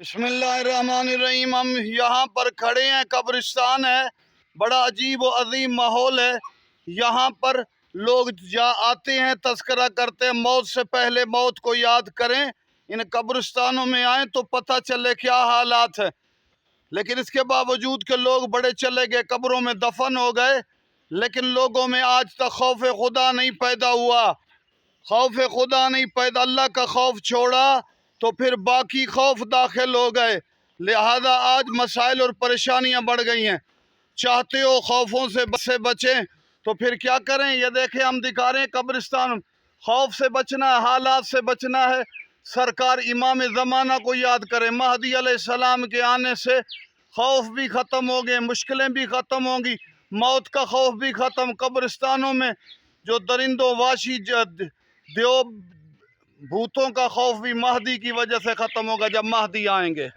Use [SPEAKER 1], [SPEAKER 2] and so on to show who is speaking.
[SPEAKER 1] بسم اللہ الرحمن الرحیم۔ ہم یہاں پر کھڑے ہیں، قبرستان ہے، بڑا عجیب و عظیم ماحول ہے۔ یہاں پر لوگ آتے ہیں، تذکرہ کرتے ہیں، موت سے پہلے موت کو یاد کریں۔ ان قبرستانوں میں آئیں تو پتہ چلے کیا حالات ہیں۔ لیکن اس کے باوجود کہ لوگ بڑے چلے گئے، قبروں میں دفن ہو گئے، لیکن لوگوں میں آج تک خوف خدا نہیں پیدا ہوا۔ خوف خدا نہیں پیدا، اللہ کا خوف چھوڑا تو پھر باقی خوف داخل ہو گئے، لہذا آج مسائل اور پریشانیاں بڑھ گئی ہیں۔ چاہتے ہو خوفوں سے بچیں تو پھر کیا کریں؟ یہ دیکھیں، ہم دکھا رہے ہیں قبرستان۔ خوف سے بچنا ہے، حالات سے بچنا ہے۔ سرکار امام زمانہ کو یاد کریں، مہدی علیہ السلام کے آنے سے خوف بھی ختم ہو گئے، مشکلیں بھی ختم ہوں گی، موت کا خوف بھی ختم۔ قبرستانوں میں جو درندوں واشی دیو بھوتوں کا خوف بھی مہدی کی وجہ سے ختم ہوگا، جب مہدی آئیں گے۔